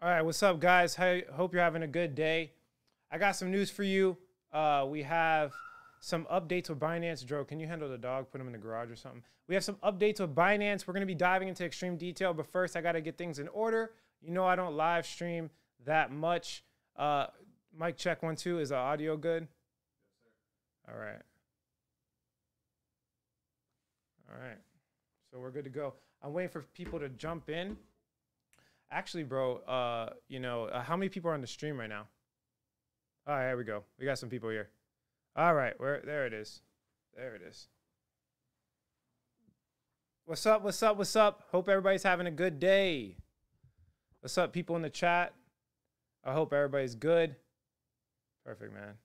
All right, what's up, guys? Hope you're having a good day. I got some news for you. We have some updates with Binance. Dro, can you handle the dog? Put him in the garage or something. We have some updates with Binance. We're going to be diving into extreme detail, but first, I got to get things in order. You know I don't live stream that much. Mic check 1 2. Is the audio good? Yes, sir. All right. All right. So we're good to go. I'm waiting for people to jump in. Actually, bro, how many people are on the stream right now? All right, here we go. We got some people here. All right, there it is. There it is. What's up, what's up, what's up? Hope everybody's having a good day. What's up, people in the chat? I hope everybody's good. Perfect, man.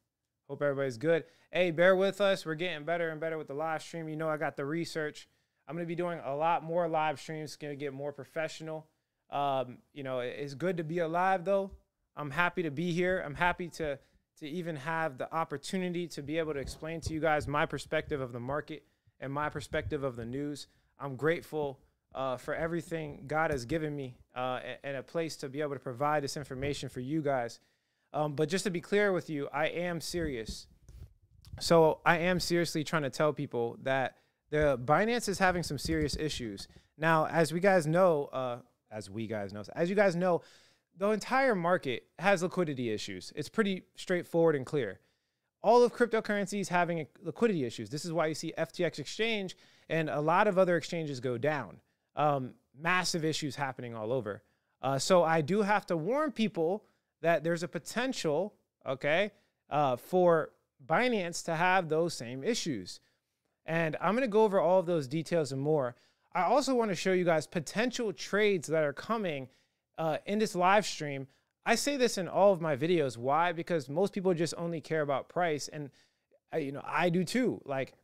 Hope everybody's good. Hey, bear with us. We're getting better and better with the live stream. You know I got the research. I'm going to be doing a lot more live streams. It's going to get more professional. It's good to be alive, though. I'm happy to be here. I'm happy to even have the opportunity to be able to explain to you guys my perspective of the market and my perspective of the news. I'm grateful for everything God has given me and a place to be able to provide this information for you guys. But just to be clear with you, I am serious. So I am seriously trying to tell people that the Binance is having some serious issues. Now, as you guys know, the entire market has liquidity issues. It's pretty straightforward and clear. All of cryptocurrencies having liquidity issues. This is why you see FTX exchange and a lot of other exchanges go down. Massive issues happening all over. So I do have to warn people that there's a potential, for Binance to have those same issues. And I'm going to go over all of those details and more. I also want to show you guys potential trades that are coming in this live stream. I say this in all of my videos. Why? Because most people just only care about price. And, I do too. Like,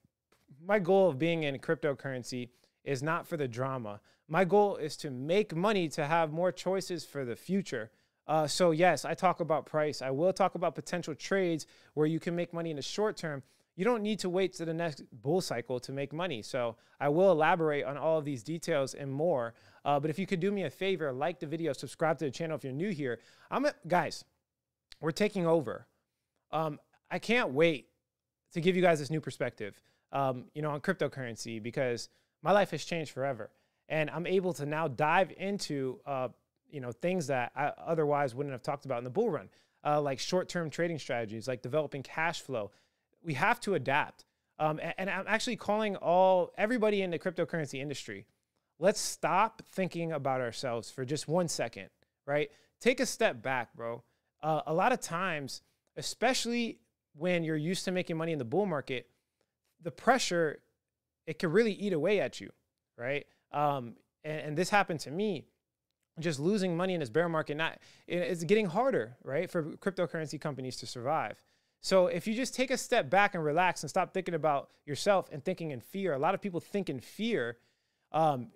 my goal of being in cryptocurrency is not for the drama. My goal is to make money, to have more choices for the future. So yes, I talk about price. I will talk about potential trades where you can make money in the short term. You don't need to wait to the next bull cycle to make money. So I will elaborate on all of these details and more. But if you could do me a favor, like the video, subscribe to the channel if you're new here. Guys, we're taking over. I can't wait to give you guys this new perspective, on cryptocurrency, because my life has changed forever. And I'm able to now dive into, things that I otherwise wouldn't have talked about in the bull run, like short-term trading strategies, like developing cash flow. We have to adapt. And I'm actually calling everybody in the cryptocurrency industry. Let's stop thinking about ourselves for just 1 second, right? Take a step back, bro. A lot of times, especially when you're used to making money in the bull market, the pressure, it can really eat away at you, right? And this happened to me. Just losing money in this bear market, it's getting harder, right, for cryptocurrency companies to survive. So if you just take a step back and relax and stop thinking about yourself and thinking in fear, a lot of people think in fear.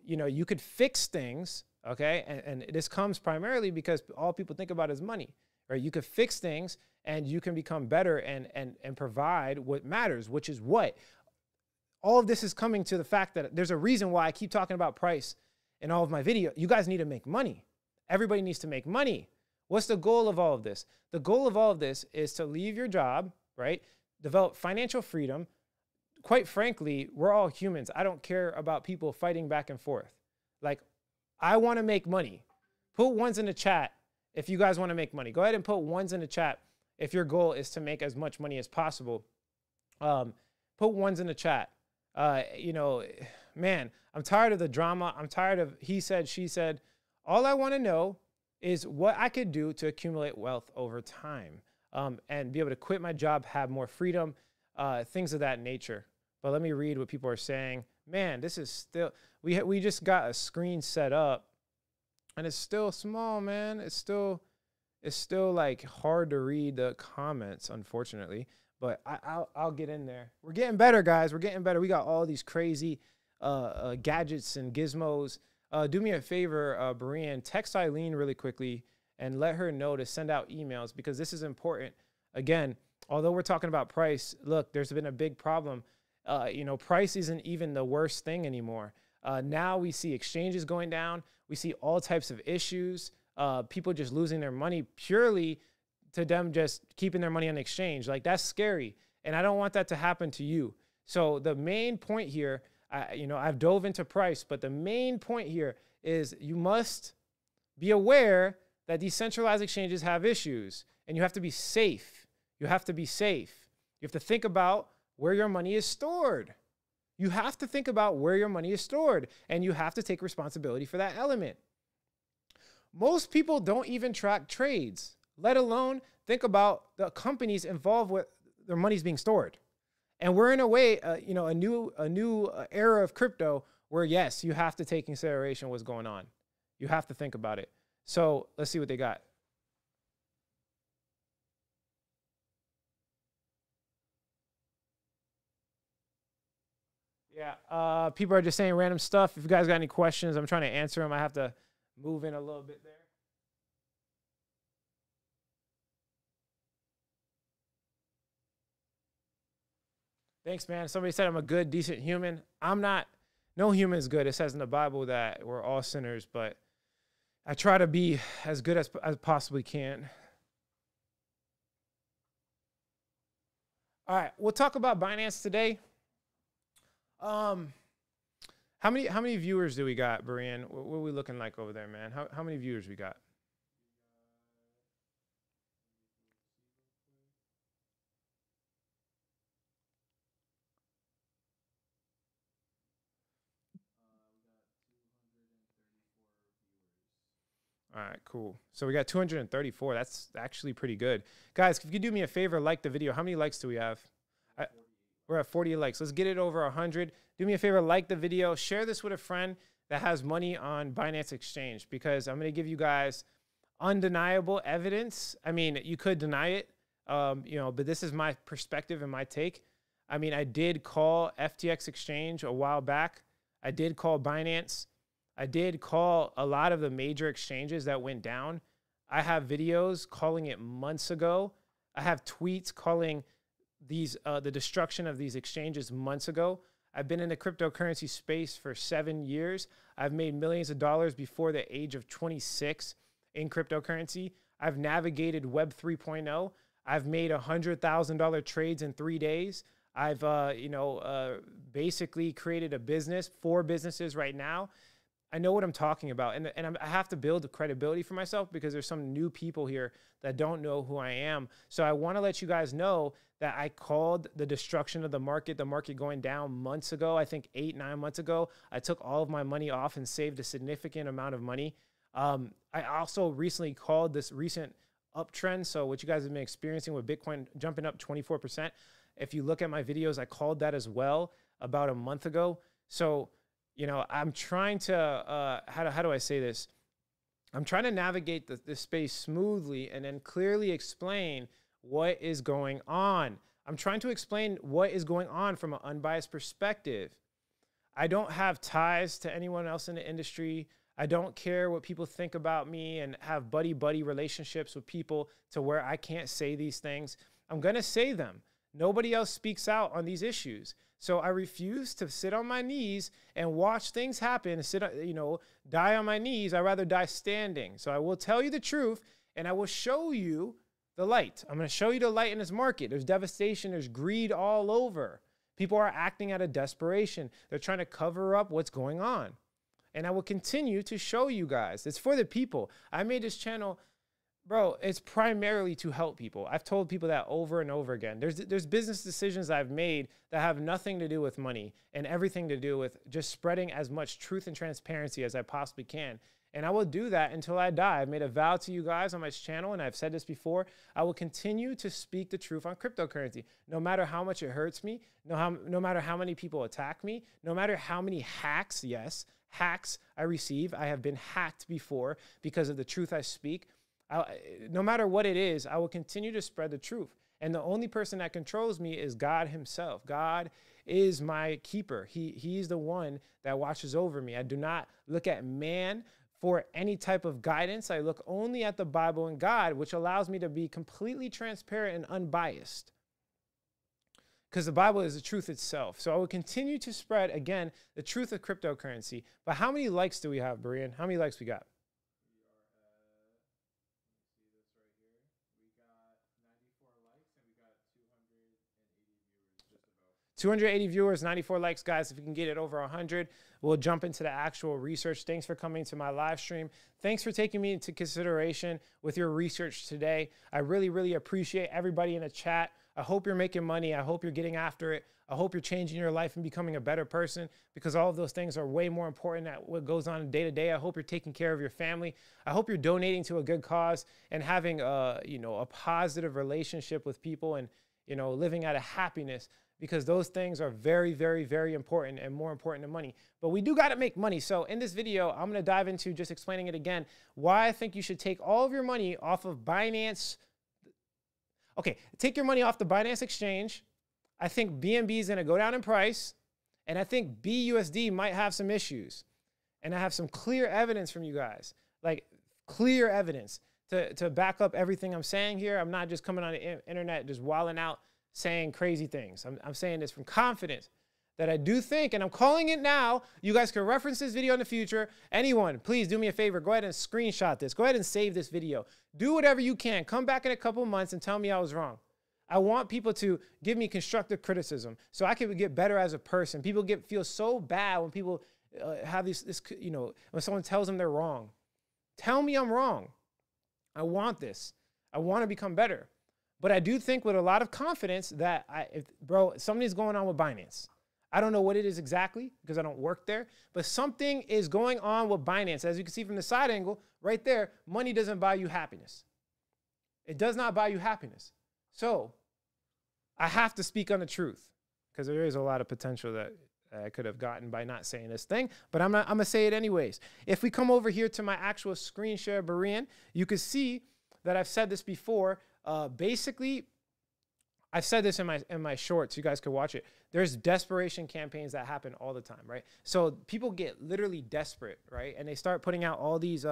You could fix things, okay? And this comes primarily because all people think about is money, right? You could fix things and you can become better and provide what matters, which is what? All of this is coming to the fact that there's a reason why I keep talking about price in all of my videos. You guys need to make money. Everybody needs to make money. What's the goal of all of this? The goal of all of this is to leave your job, right? Develop financial freedom. Quite frankly, we're all humans. I don't care about people fighting back and forth. Like, I want to make money. Put ones in the chat if you guys want to make money. Go ahead and put ones in the chat if your goal is to make as much money as possible. Put ones in the chat. Man, I'm tired of the drama. I'm tired of he said, she said. All I want to know is what I could do to accumulate wealth over time, and be able to quit my job, have more freedom, things of that nature. But let me read what people are saying. Man, this is still, we just got a screen set up and it's still small, man. It's still like hard to read the comments, unfortunately, but I'll get in there. We're getting better, guys. We're getting better. We got all these crazy gadgets and gizmos. Do me a favor, Brian, text Eileen really quickly and let her know to send out emails, because this is important. Again, although we're talking about price, look, there's been a big problem. Price isn't even the worst thing anymore. Now we see exchanges going down. We see all types of issues. people just losing their money purely to them just keeping their money on the exchange. Like, that's scary. And I don't want that to happen to you. So the main point here, I've dove into price, but the main point here is you must be aware that these centralized exchanges have issues, and you have to be safe. You have to be safe. You have to think about where your money is stored. You have to think about where your money is stored, and you have to take responsibility for that element. Most people don't even track trades, let alone think about the companies involved with their money's being stored. And we're in a way, a new era of crypto where, yes, you have to take consideration what's going on. You have to think about it. So let's see what they got. Yeah, people are just saying random stuff. If you guys got any questions, I'm trying to answer them. I have to move in a little bit there. Thanks, man. Somebody said I'm a good, decent human. I'm not. No human is good. It says in the Bible that we're all sinners, but I try to be as good as I possibly can. All right, we'll talk about Binance today. How many viewers do we got, Brian? What are we looking like over there, man? How many viewers we got? All right, cool. So we got 234. That's actually pretty good. Guys, if you could do me a favor, like the video. How many likes do we have? We're at 40 likes. Let's get it over 100. Do me a favor, like the video. Share this with a friend that has money on Binance Exchange, because I'm going to give you guys undeniable evidence. I mean, you could deny it, but this is my perspective and my take. I mean, I did call FTX Exchange a while back. I did call Binance. I did call a lot of the major exchanges that went down. I have videos calling it months ago. I have tweets calling these the destruction of these exchanges months ago. I've been in the cryptocurrency space for 7 years. I've made millions of dollars before the age of 26 in cryptocurrency. I've navigated Web 3.0. I've made $100,000 trades in 3 days. I've basically created a business, 4 businesses right now. I know what I'm talking about, and I have to build credibility for myself because there's some new people here that don't know who I am. So I want to let you guys know that I called the destruction of the market going down months ago. I think 8-9 months ago. I took all of my money off and saved a significant amount of money. I also recently called this recent uptrend. So what you guys have been experiencing with Bitcoin jumping up 24%. If you look at my videos, I called that as well about a month ago. So I'm trying to, how do I say this? I'm trying to navigate this space smoothly and then clearly explain what is going on. I'm trying to explain what is going on from an unbiased perspective. I don't have ties to anyone else in the industry. I don't care what people think about me and have buddy-buddy relationships with people to where I can't say these things. I'm going to say them. Nobody else speaks out on these issues. So I refuse to sit on my knees and watch things happen, die on my knees. I'd rather die standing. So I will tell you the truth, and I will show you the light. I'm going to show you the light in this market. There's devastation. There's greed all over. People are acting out of desperation. They're trying to cover up what's going on. And I will continue to show you guys. It's for the people. I made this channel, bro, it's primarily to help people. I've told people that over and over again. There's business decisions I've made that have nothing to do with money and everything to do with just spreading as much truth and transparency as I possibly can. And I will do that until I die. I've made a vow to you guys on my channel, and I've said this before. I will continue to speak the truth on cryptocurrency, no matter how much it hurts me, no matter how many people attack me, no matter how many hacks, yes, hacks I receive. I have been hacked before because of the truth I speak. No matter what it is, I will continue to spread the truth. And the only person that controls me is God himself. God is my keeper. He's the one that watches over me. I do not look at man for any type of guidance. I look only at the Bible and God, which allows me to be completely transparent and unbiased. Because the Bible is the truth itself. So I will continue to spread, again, the truth of cryptocurrency. But how many likes do we have, Brian? How many likes we got? 280 viewers, 94 likes, guys. If we can get it over 100, we'll jump into the actual research. Thanks for coming to my live stream. Thanks for taking me into consideration with your research today. I really, really appreciate everybody in the chat. I hope you're making money. I hope you're getting after it. I hope you're changing your life and becoming a better person, because all of those things are way more important than what goes on day to day. I hope you're taking care of your family. I hope you're donating to a good cause and having a positive relationship with people, and living out of happiness, because those things are very, very, very important, and more important than money. But we do got to make money. So in this video, I'm going to dive into just explaining it again, why I think you should take all of your money off of Binance. Okay, take your money off the Binance exchange. I think BNB is going to go down in price, and I think BUSD might have some issues. And I have some clear evidence from you guys, like clear evidence to back up everything I'm saying here. I'm not just coming on the internet just wilding out saying crazy things. I'm saying this from confidence that I do think, and I'm calling it now. You guys can reference this video in the future. Anyone, please do me a favor. Go ahead and screenshot this. Go ahead and save this video. Do whatever you can. Come back in a couple months and tell me I was wrong. I want people to give me constructive criticism so I can get better as a person. People feel so bad when people have this, when someone tells them they're wrong. Tell me I'm wrong. I want this. I want to become better. But I do think with a lot of confidence that, something's going on with Binance. I don't know what it is exactly because I don't work there, but something is going on with Binance. As you can see from the side angle right there, money doesn't buy you happiness. It does not buy you happiness. So I have to speak on the truth, because there is a lot of potential that I could have gotten by not saying this thing, but I'm going to say it anyways. If we come over here to my actual screen share, Berean, you can see that I've said this before. Basically, I've said this in my shorts. You guys could watch it. There's desperation campaigns that happen all the time, right? So people get literally desperate, right? And they start putting out all these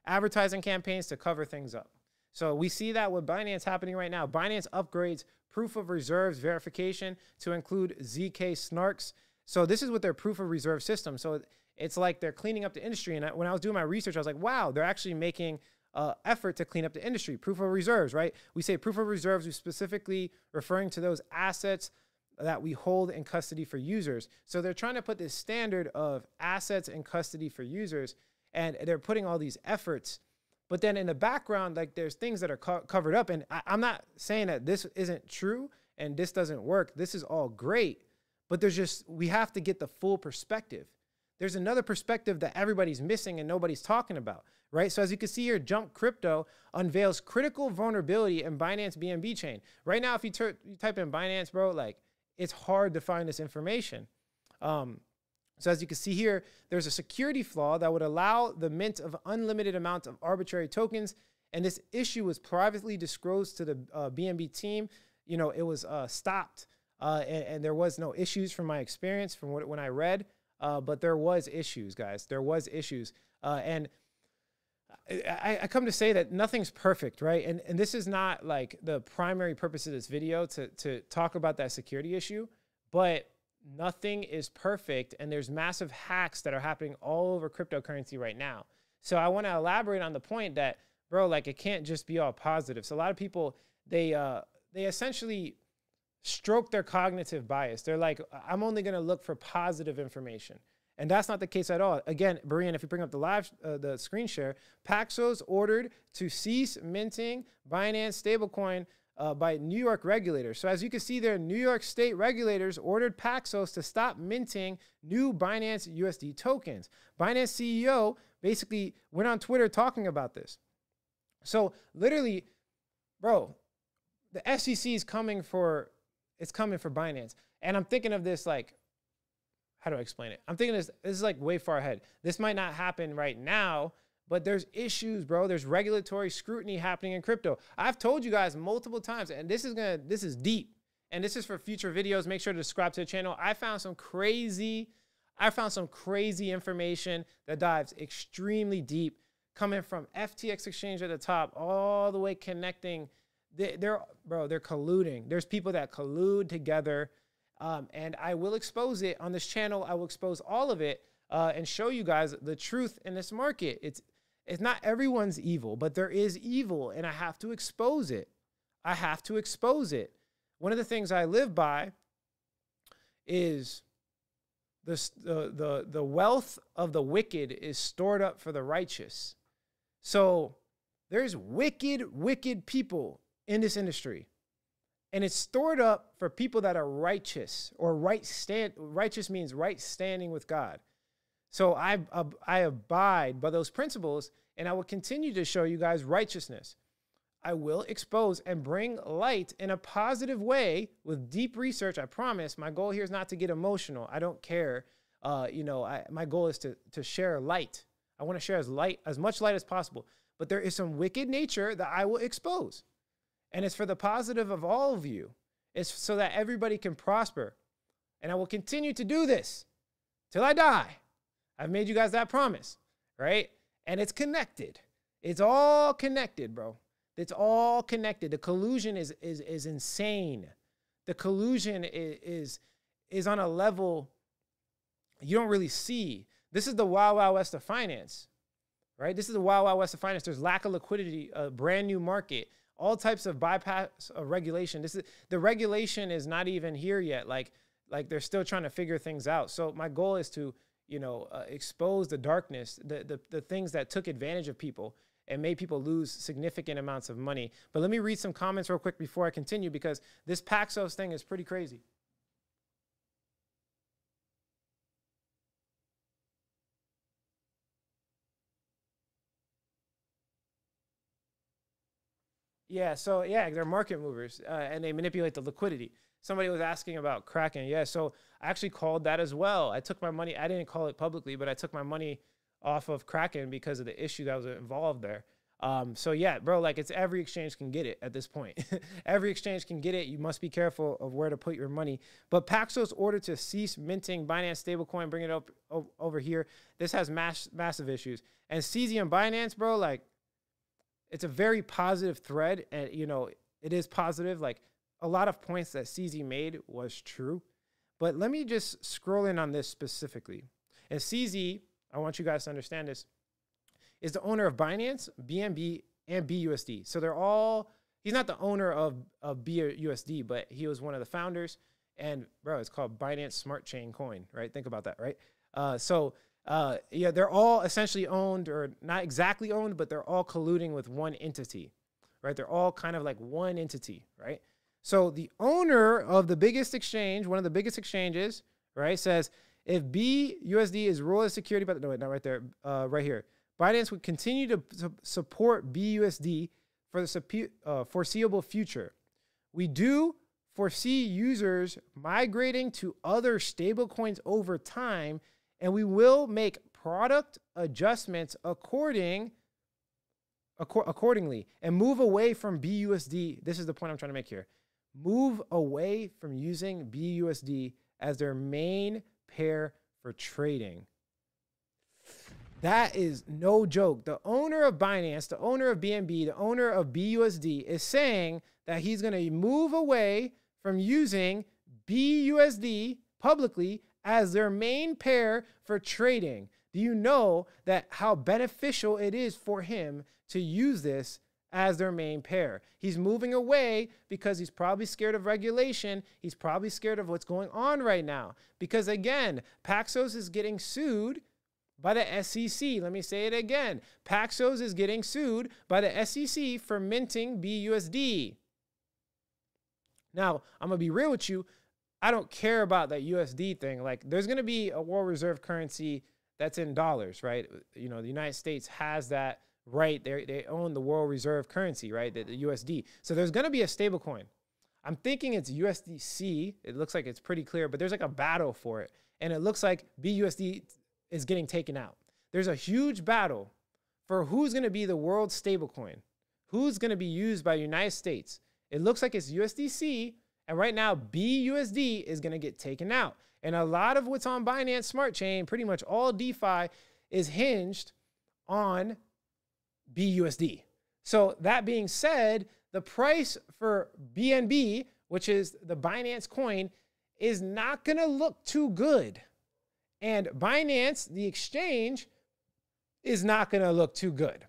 advertising campaigns to cover things up. So we see that with Binance happening right now. Binance upgrades proof of reserves verification to include ZK snarks. So this is with their proof of reserve system. So it's like they're cleaning up the industry. And when I was doing my research, I was like, wow, they're actually making effort to clean up the industry. Proof of reserves, right? We say proof of reserves, we're specifically referring to those assets that we hold in custody for users. So they're trying to put this standard of assets in custody for users, and they're putting all these efforts. But then in the background, like there's things that are covered up. And I'm not saying that this isn't true and this doesn't work. This is all great, but we have to get the full perspective. There's another perspective that everybody's missing and nobody's talking about, right? So as you can see here, Jump Crypto unveils critical vulnerability in Binance BNB chain. Right now, if you type in Binance, bro, like it's hard to find this information. So as you can see here, there's a security flaw that would allow the mint of unlimited amounts of arbitrary tokens. And this issue was privately disclosed to the BNB team. It was stopped and there was no issues from my experience from when I read. But there was issues, guys. There was issues. And I come to say that nothing's perfect, right? And this is not like the primary purpose of this video to talk about that security issue, but nothing is perfect, and there's massive hacks that are happening all over cryptocurrency right now. So I want to elaborate on the point that, bro, like it can't just be all positive. So a lot of people, they essentially stroke their cognitive bias. They're like, I'm only going to look for positive information. And that's not the case at all. Again, Berean, if you bring up the screen share, Paxos ordered to cease minting Binance stablecoin by New York regulators. So as you can see there, New York state regulators ordered Paxos to stop minting new Binance USD tokens. Binance CEO basically went on Twitter talking about this. So literally, bro, the SEC is coming for Binance. And I'm thinking of this like, how do I explain it? I'm thinking this is like way far ahead. This might not happen right now, but there's issues, bro. There's regulatory scrutiny happening in crypto. I've told you guys multiple times, and this is deep. And this is for future videos. Make sure to subscribe to the channel. I found some crazy information that dives extremely deep, coming from FTX exchange at the top, all the way connecting. They're colluding. There's people that collude together. And I will expose it on this channel. I will expose all of it and show you guys the truth in this market. It's not everyone's evil, but there is evil, and I have to expose it. I have to expose it. One of the things I live by is the wealth of the wicked is stored up for the righteous. So there's wicked people in this industry. And it's stored up for people that are righteous, or righteous means right standing with God. So I abide by those principles, and I will continue to show you guys righteousness. I will expose and bring light in a positive way with deep research. I promise. My goal here is not to get emotional. I don't care. My goal is to share light. I want to share as much light as possible. But there is some wicked nature that I will expose. And it's for the positive of all of you. It's so that everybody can prosper. And I will continue to do this till I die. I've made you guys that promise, right? And it's connected. It's all connected, bro. It's all connected. The collusion is insane. The collusion is on a level you don't really see. This is the wild, wild west of finance, right? This is the wild, wild west of finance. There's lack of liquidity, a brand new market, all types of bypass of regulation. The regulation is not even here yet. Like they're still trying to figure things out. So my goal is to, expose the darkness, the things that took advantage of people and made people lose significant amounts of money. But let me read some comments real quick before I continue, because this Paxos thing is pretty crazy. Yeah, so yeah, they're market movers, and they manipulate the liquidity. Somebody was asking about Kraken. Yeah, so I actually called that as well. I took my money. I didn't call it publicly, but I took my money off of Kraken because of the issue that was involved there. So yeah, bro, like it's every exchange can get it at this point. Every exchange can get it. You must be careful of where to put your money. But Paxos ordered to cease minting Binance stablecoin, bring it up over here. This has massive issues. And CZ and Binance, bro, like it's a very positive thread. And, it is positive. Like a lot of points that CZ made was true. But let me just scroll in on this specifically. And CZ, I want you guys to understand this, is the owner of Binance, BNB, and BUSD. So he's not the owner of BUSD, but he was one of the founders. And bro, it's called Binance Smart Chain Coin, right? Think about that, right? Yeah, they're all essentially owned, or not exactly owned, but they're all colluding with one entity, right? They're all kind of like one entity, right? So the owner of the biggest exchange, one of the biggest exchanges, right, says if BUSD is rule as security, but no, not right there, right here. Binance would continue to support BUSD for the foreseeable future. We do foresee users migrating to other stablecoins over time, and we will make product adjustments accordingly and move away from BUSD. This is the point I'm trying to make here. Move away from using BUSD as their main pair for trading. That is no joke. The owner of Binance, the owner of BNB, the owner of BUSD is saying that he's going to move away from using BUSD publicly as their main pair for trading. Do you know that how beneficial it is for him to use this as their main pair? He's moving away because he's probably scared of regulation. He's probably scared of what's going on right now. Because again, Paxos is getting sued by the SEC. Let me say it again. Paxos is getting sued by the SEC for minting BUSD. Now, I'm going to be real with you. I don't care about that USD thing. Like, there's going to be a world reserve currency that's in dollars, right? The United States has that right. They own the world reserve currency, right? The USD. So there's going to be a stable coin. I'm thinking it's USDC. It looks like it's pretty clear, but there's like a battle for it. And it looks like BUSD is getting taken out. There's a huge battle for who's going to be the world stablecoin, who's going to be used by the United States. It looks like it's USDC, and right now BUSD is going to get taken out. And a lot of what's on Binance Smart Chain, pretty much all DeFi, is hinged on BUSD. So that being said, the price for BNB, which is the Binance coin, is not going to look too good. And Binance, the exchange, is not going to look too good.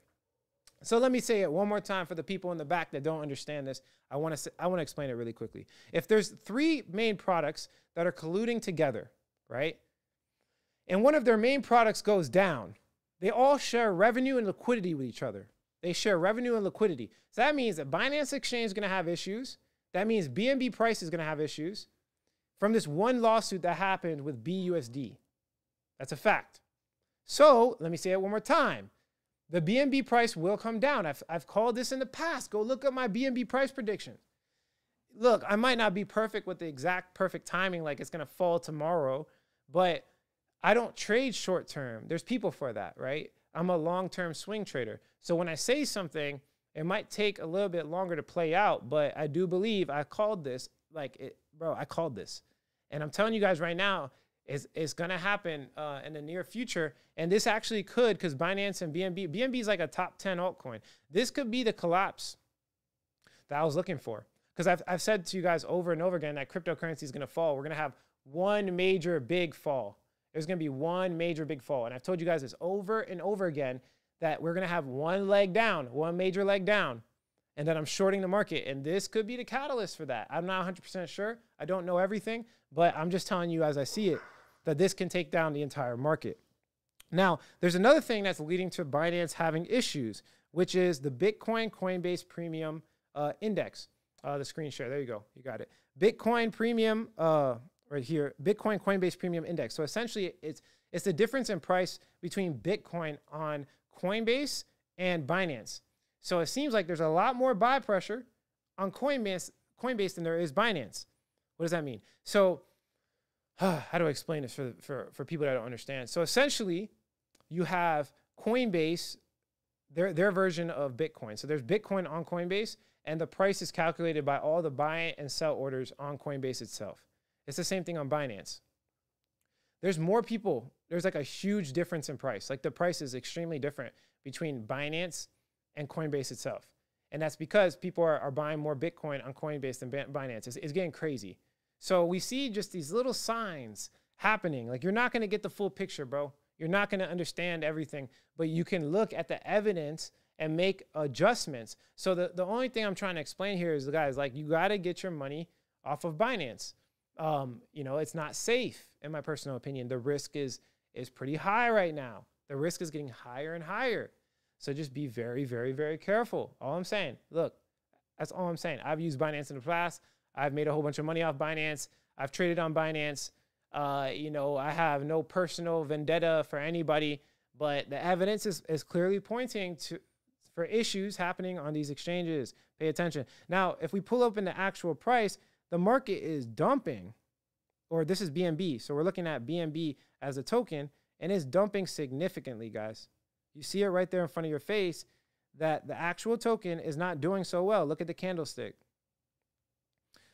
So let me say it one more time for the people in the back that don't understand this. I want to explain it really quickly. If there's three main products that are colluding together, right? And one of their main products goes down, they all share revenue and liquidity with each other. They share revenue and liquidity. So that means that Binance Exchange is going to have issues. That means BNB price is going to have issues from this one lawsuit that happened with BUSD. That's a fact. So let me say it one more time. The BNB price will come down. I've called this in the past. Go look up my BNB price prediction. Look, I might not be perfect with the exact perfect timing, like it's going to fall tomorrow, but I don't trade short term. There's people for that, right? I'm a long-term swing trader. So when I say something, it might take a little bit longer to play out, but I do believe I called this, I called this. And I'm telling you guys right now, it's going to happen in the near future. And this actually could, because Binance and BNB is like a top 10 altcoin. This could be the collapse that I was looking for. Because I've said to you guys over and over again that cryptocurrency is going to fall. We're going to have one major big fall. There's going to be one major big fall. And I've told you guys this over and over again that we're going to have one major leg down, and then I'm shorting the market. And this could be the catalyst for that. I'm not 100% sure. I don't know everything, but I'm just telling you as I see it that this can take down the entire market. Now, there's another thing that's leading to Binance having issues, which is the Bitcoin Coinbase Premium Index. The screen share, there you go. You got it. Bitcoin Premium, right here, Bitcoin Coinbase Premium Index. So essentially, it's the difference in price between Bitcoin on Coinbase and Binance. So it seems like there's a lot more buy pressure on Coinbase than there is Binance. What does that mean? So how do I explain this for people that don't understand? So essentially, you have Coinbase, their version of Bitcoin. So there's Bitcoin on Coinbase, and the price is calculated by all the buy and sell orders on Coinbase itself. It's the same thing on Binance. There's more people. There's like a huge difference in price. Like the price is extremely different between Binance and Coinbase itself. And that's because people are buying more Bitcoin on Coinbase than Binance. It's getting crazy. So we see just these little signs happening. Like you're not going to get the full picture, bro. You're not going to understand everything, but you can look at the evidence and make adjustments. So the only thing I'm trying to explain here is, guys, like you got to get your money off of Binance. You know, it's not safe, in my personal opinion. The risk is pretty high right now. The risk is getting higher and higher. So just be very, very, very careful. All I'm saying, look, that's all I'm saying. I've used Binance in the past. I've made a whole bunch of money off Binance. I've traded on Binance. You know, I have no personal vendetta for anybody, but the evidence is clearly pointing for issues happening on these exchanges. Pay attention. Now, if we pull up in the actual price, the market is dumping, or this is BNB. So we're looking at BNB as a token, and it's dumping significantly, guys. You see it right there in front of your face that the actual token is not doing so well. Look at the candlestick.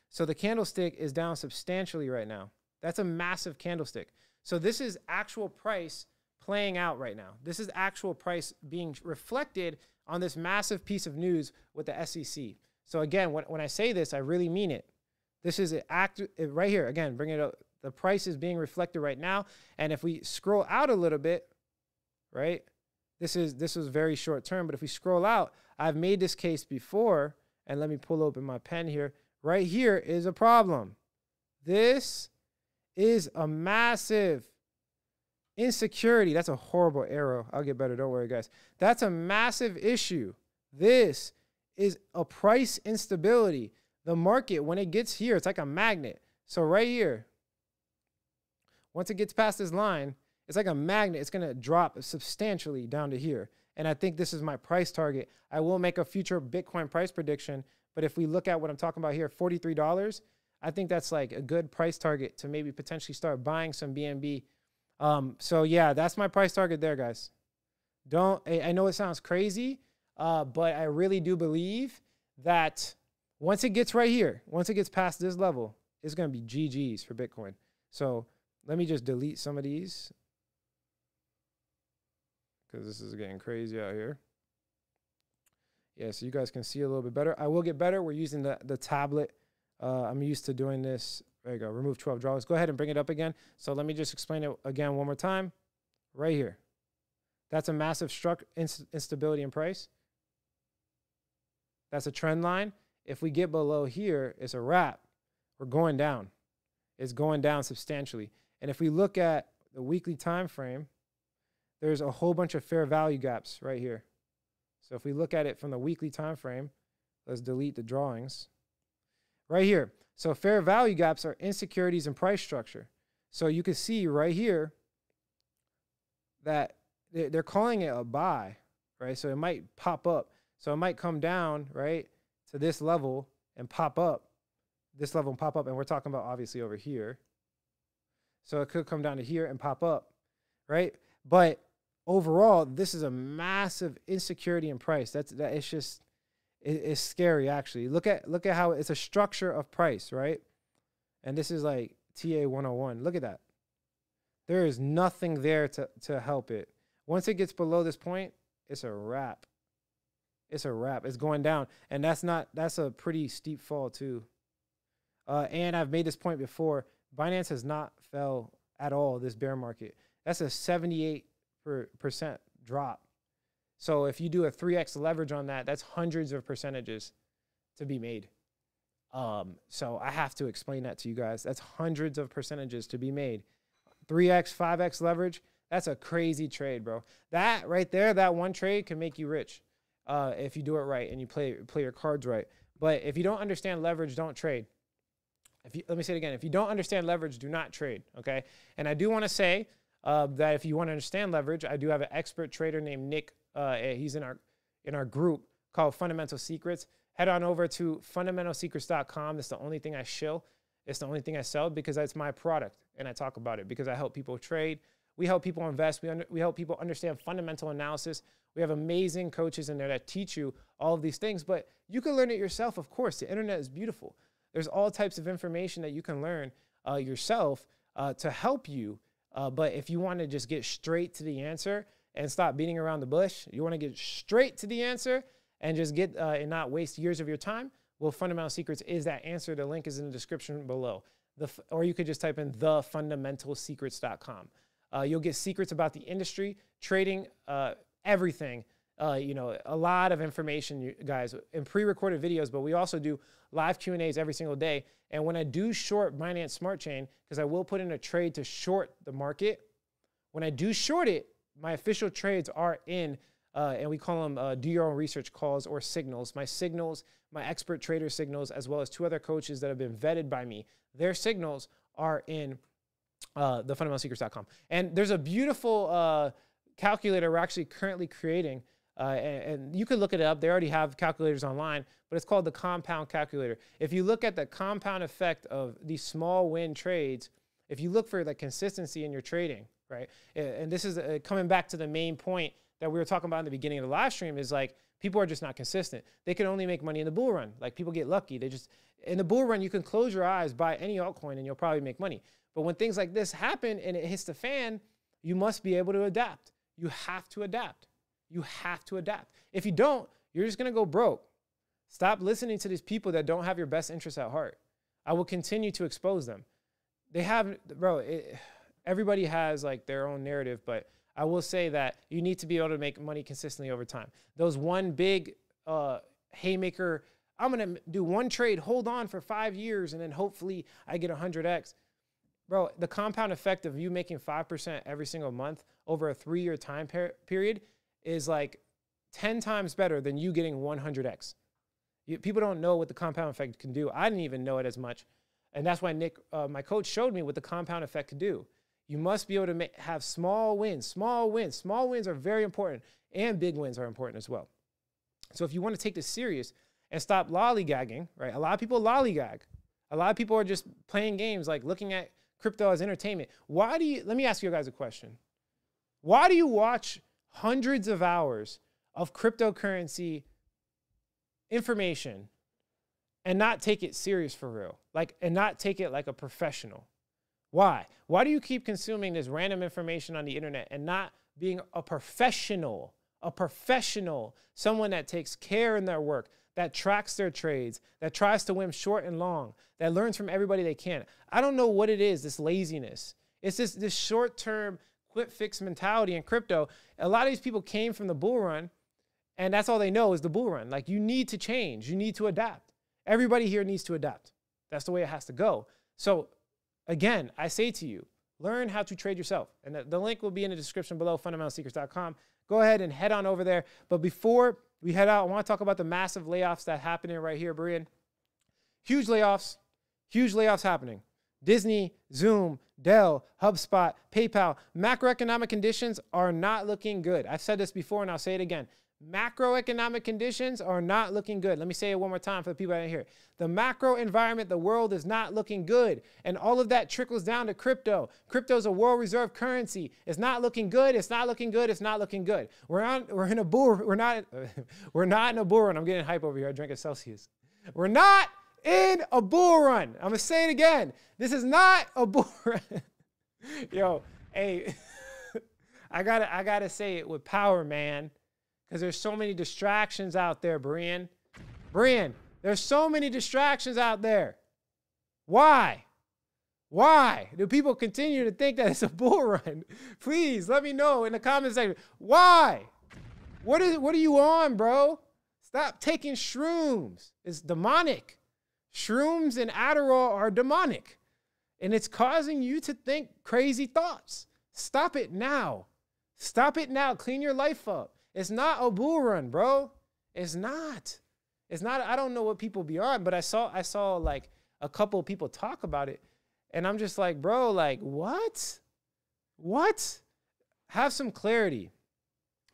So the candlestick is down substantially right now. That's a massive candlestick. So this is actual price playing out right now. This is actual price being reflected on this massive piece of news with the SEC. So again, when I say this, I really mean it. This is right here. Again, bring it up. The price is being reflected right now. And if we scroll out a little bit, right? This was very short term, but if we scroll out, I've made this case before, and let me pull open my pen here. Right here is a problem. This is a massive insecurity. That's a horrible arrow. I'll get better. Don't worry, guys. That's a massive issue. This is a price instability. The market, when it gets here, it's like a magnet. So right here, once it gets past this line, it's like a magnet. It's going to drop substantially down to here. And I think this is my price target. I will make a future Bitcoin price prediction. But if we look at what I'm talking about here, $43, I think that's like a good price target to maybe potentially start buying some BNB. So yeah, that's my price target there, guys. I know it sounds crazy, but I really do believe that once it gets right here, once it gets past this level, it's going to be GG's for Bitcoin. So let me just delete some of these, because this is getting crazy out here. Yeah, so you guys can see a little bit better. I will get better. We're using the tablet. I'm used to doing this. There you go. Remove 12 draws. Go ahead and bring it up again. So let me just explain it again one more time. Right here. That's a massive instability in price. That's a trend line. If we get below here, it's a wrap. We're going down. It's going down substantially. And if we look at the weekly time frame, there's a whole bunch of fair value gaps right here. So if we look at it from the weekly time frame, let's delete the drawings. Right here. So fair value gaps are insecurities in price structure. So you can see right here that they're calling it a buy, right? So it might pop up. So it might come down, right, to this level and pop up. This level and pop up. And we're talking about obviously over here. So it could come down to here and pop up, right? But overall, this is a massive insecurity in price. It's just, it's scary actually. Look at how it's a structure of price, right? And this is like TA 101. Look at that. There is nothing there to help it. Once it gets below this point, it's a wrap. It's a wrap. It's going down. And that's a pretty steep fall too. And I've made this point before. Binance has not fell at all this bear market. That's a 78% drop. So if you do a 3x leverage on that, that's hundreds of percentages to be made. So I have to explain that to you guys. That's hundreds of percentages to be made. 3x, 5x leverage, that's a crazy trade, bro. That right there, that one trade can make you rich if you do it right and you play your cards right. But if you don't understand leverage, don't trade. Let me say it again. If you don't understand leverage, do not trade, okay? And I do want to say that if you want to understand leverage, I do have an expert trader named Nick. He's in our group called Fundamental Secrets. Head on over to fundamentalsecrets.com. It's the only thing I shill. It's the only thing I sell because that's my product, and I talk about it because I help people trade. We help people invest. We help people understand fundamental analysis. We have amazing coaches in there that teach you all of these things, but you can learn it yourself, of course. The internet is beautiful. There's all types of information that you can learn yourself to help you. But if you want to just get straight to the answer and stop beating around the bush, you want to get straight to the answer and just get and not waste years of your time, well, Fundamental Secrets is that answer. The link is in the description below. Or you could just type in thefundamentalsecrets.com. You'll get secrets about the industry, trading, everything. A lot of information, you guys, in pre-recorded videos, but we also do live Q&As every single day. And when I do short Binance Smart Chain, because I will put in a trade to short the market, when I do short it, my official trades are in, and we call them do your own research calls or signals. My signals, my expert trader signals, as well as 2 other coaches that have been vetted by me, their signals are in thefundamentalsecrets.com. And there's a beautiful calculator we're actually currently creating. And you can look it up. They already have calculators online, but it's called the compound calculator. If you look at the compound effect of these small win trades, if you look for the consistency in your trading, right? And this is coming back to the main point that we were talking about in the beginning of the live stream is like, people are just not consistent. They can only make money in the bull run. Like people get lucky. In the bull run, you can close your eyes, buy any altcoin and you'll probably make money. But when things like this happen and it hits the fan, you must be able to adapt. You have to adapt. You have to adapt. If you don't, you're just going to go broke. Stop listening to these people that don't have your best interests at heart. I will continue to expose them. They have, everybody has like their own narrative, but I will say that you need to be able to make money consistently over time. Those one big haymaker, I'm going to do one trade, hold on for 5 years, and then hopefully I get 100x. Bro, the compound effect of you making 5% every single month over a 3-year time period is like 10 times better than you getting 100x. People don't know what the compound effect can do. I didn't even know it as much. And that's why Nick, my coach, showed me what the compound effect could do. You must be able to have small wins, small wins. Small wins are very important, and big wins are important as well. So if you want to take this serious and stop lollygagging, right? A lot of people lollygag. A lot of people are just playing games, like looking at crypto as entertainment. Let me ask you guys a question. Why do you watch hundreds of hours of cryptocurrency information and not take it serious for real? And not take it like a professional? Why? Why do you keep consuming this random information on the internet and not being a professional, someone that takes care in their work, that tracks their trades, that tries to win short and long, that learns from everybody they can? I don't know what it is, this laziness. It's this short-term, quick fix mentality in crypto. A lot of these people came from the bull run, And that's all they know is the bull run. Like, you need to change. You need to adapt. Everybody here needs to adapt. That's the way it has to go. So again, I say to you, learn how to trade yourself. And the link will be in the description below, fundamentalsecrets.com. Go ahead and head on over there. But before we head out, I want to talk about the massive layoffs that happening right here, Brian. Huge layoffs happening. Disney, Zoom, Dell, HubSpot, PayPal. Macroeconomic conditions are not looking good. I've said this before and I'll say it again. Macroeconomic conditions are not looking good. Let me say it one more time for the people that didn't hear it. The macro environment, the world is not looking good. And all of that trickles down to crypto. Crypto is a world reserve currency. It's not looking good. It's not looking good. It's not looking good. We're in a bull. We're not in a bull run. I'm getting hype over here. I drank a Celsius. We're not in a bull run. I'm gonna say it again. This is not a bull run. Yo, hey, I gotta say it with power, man. Because there's so many distractions out there, Brian. There's so many distractions out there. Why? Why do people continue to think that it's a bull run? Please let me know in the comment section. Why? What are you on, bro? Stop taking shrooms. It's demonic. Shrooms and Adderall are demonic. And it's causing you to think crazy thoughts. Stop it now. Stop it now. Clean your life up. It's not a bull run, bro. It's not. It's not. I don't know what people be on, but I saw like a couple of people talk about it. And I'm just like, bro, like, what? What? Have some clarity.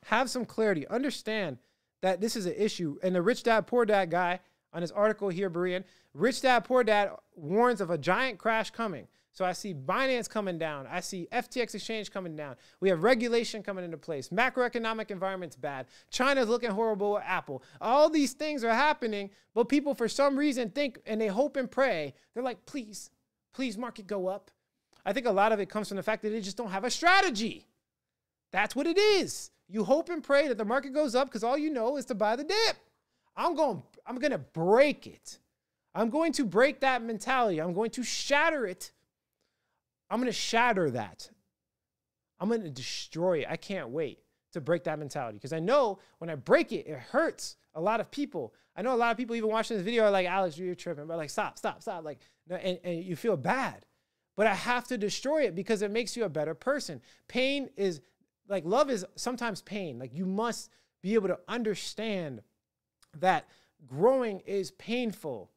Have some clarity. Understand that this is an issue. And the Rich Dad, Poor Dad guy on his article here, Brian, Rich Dad, Poor Dad warns of a giant crash coming. So I see Binance coming down. I see FTX exchange coming down. We have regulation coming into place. Macroeconomic environment's bad. China's looking horrible with Apple. All these things are happening, but people for some reason think and they hope and pray. They're like, please, please, market go up. I think a lot of it comes from the fact that they just don't have a strategy. That's what it is. You hope and pray that the market goes up because all you know is to buy the dip. I'm going to break it. I'm going to break that mentality. I'm going to shatter it. I'm going to shatter that. I'm going to destroy it. I can't wait to break that mentality because I know when I break it, it hurts a lot of people. I know a lot of people even watching this video are like, Alex, you're tripping. But like, stop. Like, and you feel bad. But I have to destroy it because it makes you a better person. Pain is like, love is sometimes pain. Like, you must be able to understand that growing is painful.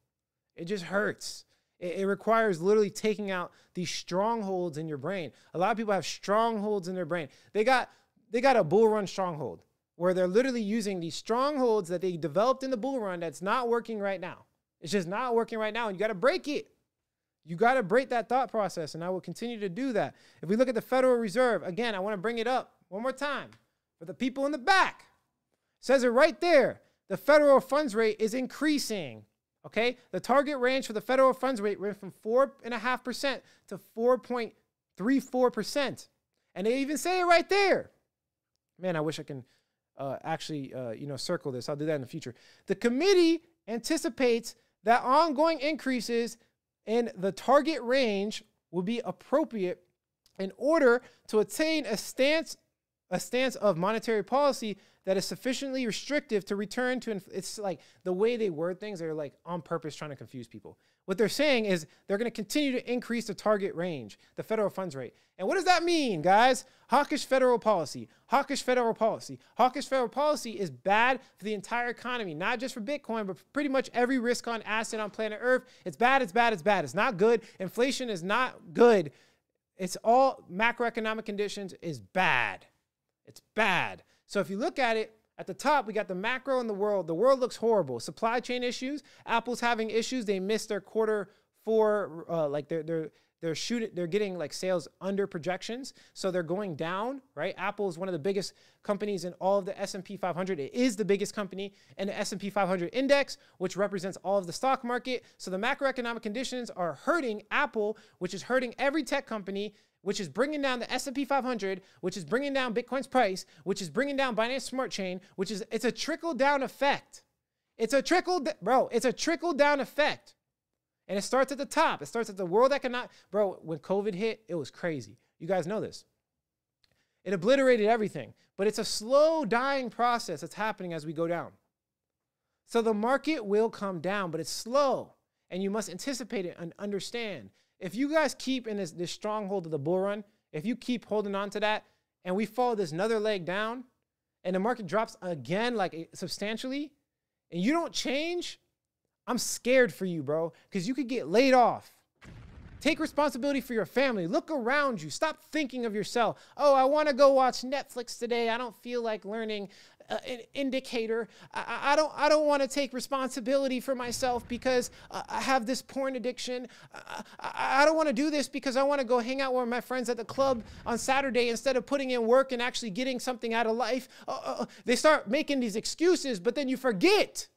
It just hurts. It requires literally taking out these strongholds in your brain. A lot of people have strongholds in their brain. They got a bull run stronghold where they're literally using these strongholds that they developed in the bull run that's not working right now. It's just not working right now, and you got to break it. You got to break that thought process, and I will continue to do that. If we look at the Federal Reserve, again, I want to bring it up one more time for the people in the back. It says it right there. The federal funds rate is increasing. Okay, the target range for the federal funds rate went from 4.5% to 4.34%. And they even say it right there. Man, I wish I can actually circle this. I'll do that in the future. The committee anticipates that ongoing increases in the target range will be appropriate in order to attain a stance of monetary policy that is sufficiently restrictive to return to, it's like the way they word things, they're like on purpose trying to confuse people. What they're saying is they're going to continue to increase the target range, the federal funds rate. And what does that mean, guys? Hawkish federal policy. Hawkish federal policy. Hawkish federal policy is bad for the entire economy, not just for Bitcoin, but for pretty much every risk on asset on planet Earth. It's bad, it's bad, it's bad. It's not good. Inflation is not good. It's all macroeconomic conditions is bad. It's bad. So if you look at it, at the top, we got the macro in the world. The world looks horrible. Supply chain issues. Apple's having issues. They missed their quarter four. They're getting like sales under projections. So they're going down, right? Apple is one of the biggest companies in all of the S&P 500. It is the biggest company in the S&P 500 index, which represents all of the stock market. So the macroeconomic conditions are hurting Apple, which is hurting every tech company, which is bringing down the S&P 500, which is bringing down Bitcoin's price, which is bringing down Binance Smart Chain, it's a trickle-down effect. It's a trickle-down effect. And it starts at the top. It starts at the world economic. Bro, when COVID hit, it was crazy. You guys know this. It obliterated everything. But it's a slow dying process that's happening as we go down. So the market will come down, but it's slow. And you must anticipate it and understand. If you guys keep in this stronghold of the bull run, if you keep holding on to that, and we follow this another leg down, and the market drops again, like substantially, and you don't change, I'm scared for you, bro, because you could get laid off. Take responsibility for your family. Look around you. Stop thinking of yourself. Oh, I want to go watch Netflix today. I don't feel like learning an indicator. I don't want to take responsibility for myself because I have this porn addiction. I don't want to do this because I want to go hang out with my friends at the club on Saturday instead of putting in work and actually getting something out of life. They start making these excuses, but then you forget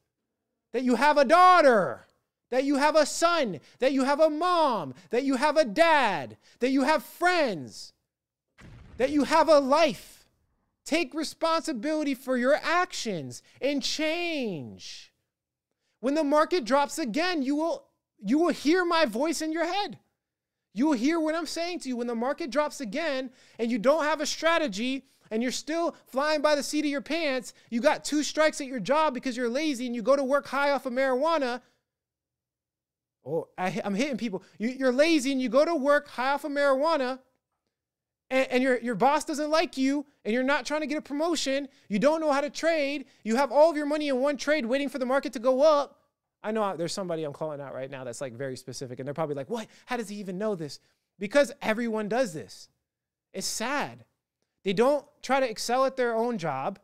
that you have a daughter, that you have a son, that you have a mom, that you have a dad, that you have friends, that you have a life. Take responsibility for your actions and change. When the market drops again, you will hear my voice in your head. You will hear what I'm saying to you. When the market drops again and you don't have a strategy and you're still flying by the seat of your pants, you got 2 strikes at your job because you're lazy and you go to work high off of marijuana. Oh, I'm hitting people. You're lazy and you go to work high off of marijuana and your boss doesn't like you and you're not trying to get a promotion. You don't know how to trade. You have all of your money in one trade waiting for the market to go up. I know there's somebody I'm calling out right now that's like very specific and they're probably like, what? How does he even know this? Because everyone does this. It's sad. They don't try to excel at their own job.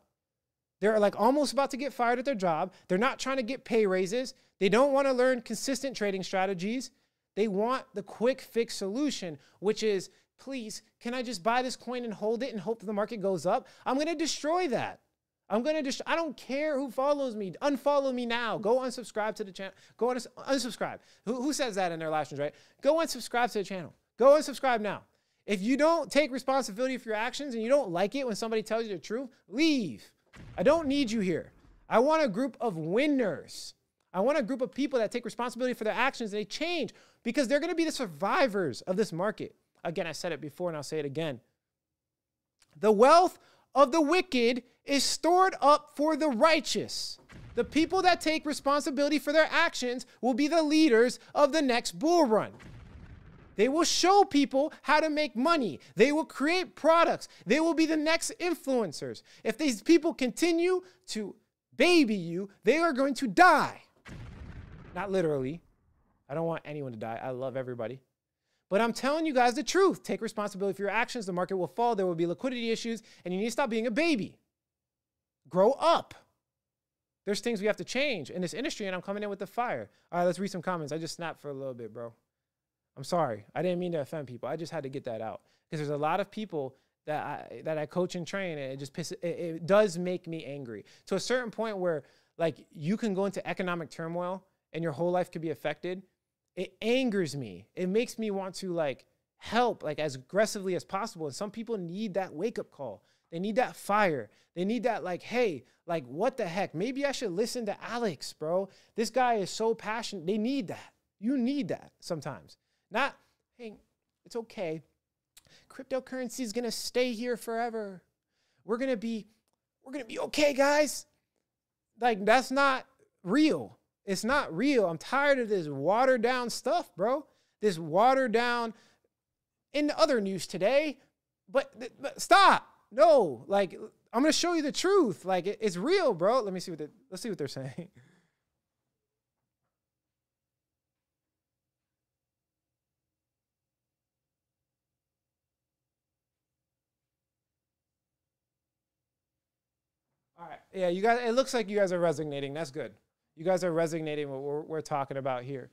They're like almost about to get fired at their job. They're not trying to get pay raises. They don't want to learn consistent trading strategies. They want the quick fix solution, which is, please, can I just buy this coin and hold it and hope that the market goes up? I'm going to destroy that. I don't care who follows me. Unfollow me now. Go unsubscribe to the channel. Go unsubscribe. Who says that in their live streams, right? Go unsubscribe to the channel. Go unsubscribe now. If you don't take responsibility for your actions and you don't like it when somebody tells you the truth, leave. I don't need you here. I want a group of winners. I want a group of people that take responsibility for their actions and they change because they're going to be the survivors of this market. Again, I said it before and I'll say it again. The wealth of the wicked is stored up for the righteous. The people that take responsibility for their actions will be the leaders of the next bull run. They will show people how to make money. They will create products. They will be the next influencers. If these people continue to baby you, they are going to die. Not literally. I don't want anyone to die. I love everybody. But I'm telling you guys the truth. Take responsibility for your actions. The market will fall. There will be liquidity issues. And you need to stop being a baby. Grow up. There's things we have to change in this industry. And I'm coming in with the fire. All right, let's read some comments. I just snapped for a little bit, bro. I'm sorry. I didn't mean to offend people. I just had to get that out. Because there's a lot of people that I coach and train. And it does make me angry. To a certain point where like you can go into economic turmoil and your whole life could be affected. It angers me. It makes me want to like help like as aggressively as possible. And some people need that wake up call. They need that fire. They need that like, hey, like what the heck? Maybe I should listen to Alex, bro. This guy is so passionate. They need that. You need that sometimes. Not, hey, it's okay. Cryptocurrency is going to stay here forever. We're going to be okay, guys. Like that's not real. It's not real. I'm tired of this watered down stuff, bro. This watered down in the other news today. But stop. No, like I'm going to show you the truth. Like it's real, bro. Let's see what they're saying. All right. Yeah, you guys, it looks like you guys are resonating. That's good. You guys are resonating with what we're talking about here.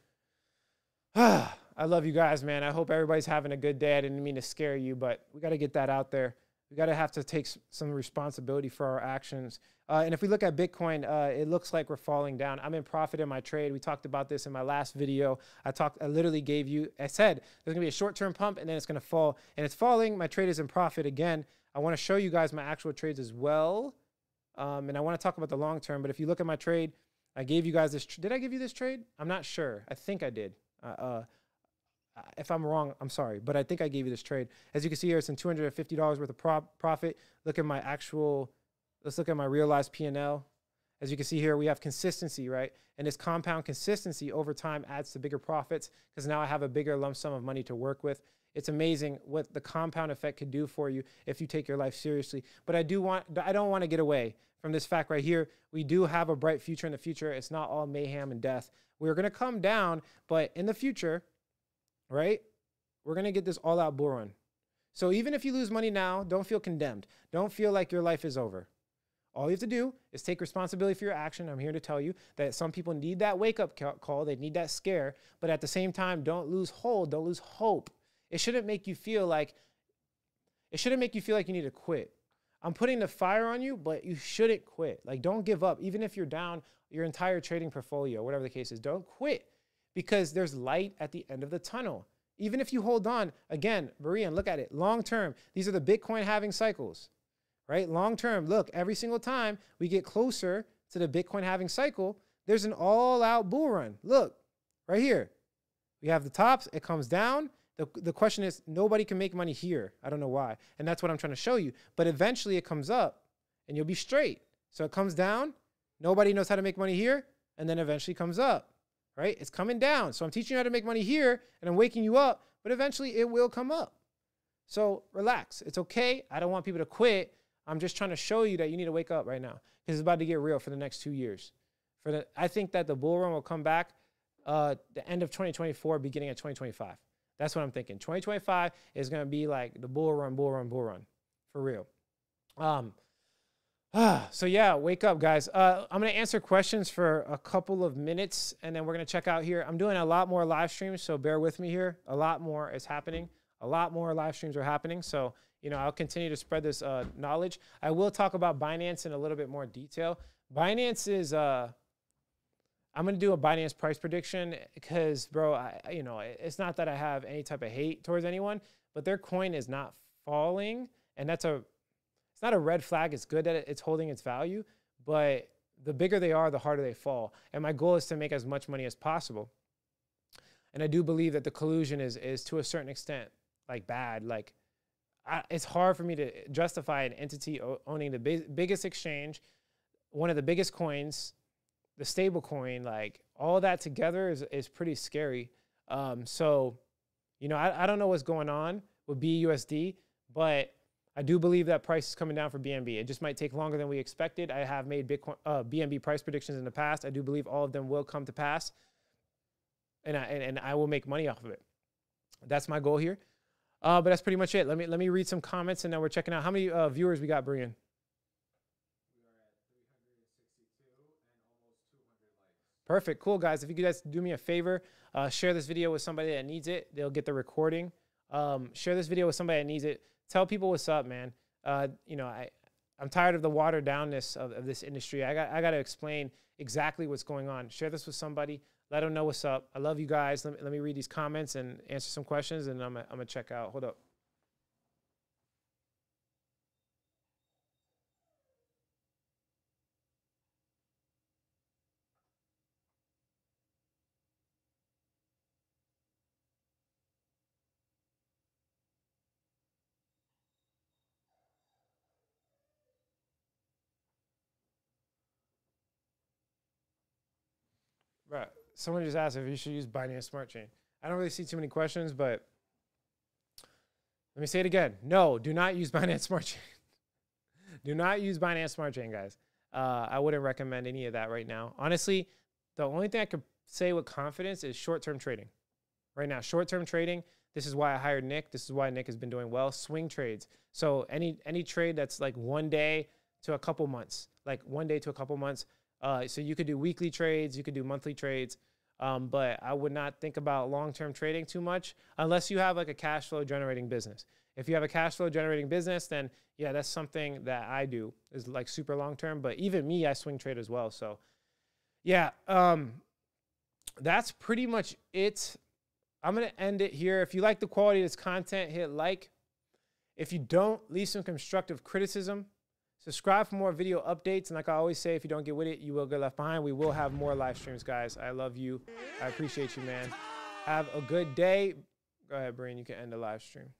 I love you guys, man. I hope everybody's having a good day. I didn't mean to scare you, but we got to get that out there. We got to have to take some responsibility for our actions. And if we look at Bitcoin, it looks like we're falling down. I'm in profit in my trade. We talked about this in my last video. I literally I said there's going to be a short-term pump and then it's going to fall. And it's falling. My trade is in profit again. I want to show you guys my actual trades as well. And I want to talk about the long term. But if you look at my trade, I gave you guys this. Did I give you this trade? I'm not sure. I think I did. If I'm wrong, I'm sorry, but I think I gave you this trade. As you can see here, it's in $250 worth of profit. Look at my actual, let's look at my realized P&L. As you can see here, we have consistency, right? And this compound consistency over time adds to bigger profits because now I have a bigger lump sum of money to work with. It's amazing what the compound effect could do for you if you take your life seriously. But I don't want to get away from this fact right here. We do have a bright future in the future. It's not all mayhem and death. We're going to come down, but in the future, right, we're going to get this all-out bull run. So even if you lose money now, don't feel condemned. Don't feel like your life is over. All you have to do is take responsibility for your action. I'm here to tell you that some people need that wake-up call. They need that scare. But at the same time, don't lose hold. Don't lose hope. It shouldn't make you feel like you need to quit. I'm putting the fire on you, but you shouldn't quit. Like, don't give up. Even if you're down your entire trading portfolio, whatever the case is, don't quit because there's light at the end of the tunnel. Even if you hold on, again, Marian, look at it. Long term, these are the Bitcoin halving cycles. Right? Long term, look, every single time we get closer to the Bitcoin halving cycle, there's an all-out bull run. Look, right here. We have the tops. It comes down. The question is, nobody can make money here. I don't know why. And that's what I'm trying to show you. But eventually it comes up, and you'll be straight. So it comes down. Nobody knows how to make money here, and then eventually comes up. Right? It's coming down. So I'm teaching you how to make money here, and I'm waking you up, but eventually it will come up. So relax. It's okay. I don't want people to quit. I'm just trying to show you that you need to wake up right now because it's about to get real for the next 2 years. I think that the bull run will come back the end of 2024, beginning of 2025. That's what I'm thinking. 2025 is going to be like the bull run for real. So yeah, wake up, guys. I'm going to answer questions for a couple of minutes, and then we're going to check out here. I'm doing a lot more live streams, so bear with me here. A lot more is happening. A lot more live streams are happening, so I'll continue to spread this knowledge. I will talk about Binance in a little bit more detail. Binance is, I'm going to do a Binance price prediction because, bro, it's not that I have any type of hate towards anyone, but their coin is not falling, and it's not a red flag. It's good that it's holding its value, but the bigger they are, the harder they fall. And my goal is to make as much money as possible. And I do believe that the collusion is to a certain extent, like bad, like, it's hard for me to justify an entity owning the biggest exchange, one of the biggest coins, the stable coin, like all that together is pretty scary. So, I don't know what's going on with BUSD, but I do believe that price is coming down for BNB. It just might take longer than we expected. I have made Bitcoin BNB price predictions in the past. I do believe all of them will come to pass, and I will make money off of it. That's my goal here. But that's pretty much it. Let me read some comments, and then we're checking out how many viewers we got, Brian. We are at 362 and almost 200 likes. Perfect. Cool, guys. If you guys do me a favor, share this video with somebody that needs it. They'll get the recording. Share this video with somebody that needs it. Tell people what's up, man. I'm tired of the watered downness of this industry. I got to explain exactly what's going on. Share this with somebody. Let them know what's up. I love you guys. Let me read these comments and answer some questions, and I'm gonna check out. Hold up. Right. Someone just asked if you should use Binance Smart Chain. I don't really see too many questions, but let me say it again. No, do not use Binance Smart Chain. Do not use Binance Smart Chain, guys. I wouldn't recommend any of that right now. Honestly, the only thing I could say with confidence is short-term trading. Right now, short-term trading, this is why I hired Nick. This is why Nick has been doing well. Swing trades. So any trade that's like 1 day to a couple months, so you could do weekly trades, you could do monthly trades, but I would not think about long-term trading too much unless you have like a cash flow generating business. If you have a cash flow generating business, then yeah, that's something that I do is like super long-term, but even me, I swing trade as well. So yeah, that's pretty much it. I'm going to end it here. If you like the quality of this content, hit like. If you don't, leave some constructive criticism. Subscribe for more video updates. And like I always say, if you don't get with it, you will get left behind. We will have more live streams, guys. I love you. I appreciate you, man. Have a good day. Go ahead, Breen. You can end the live stream.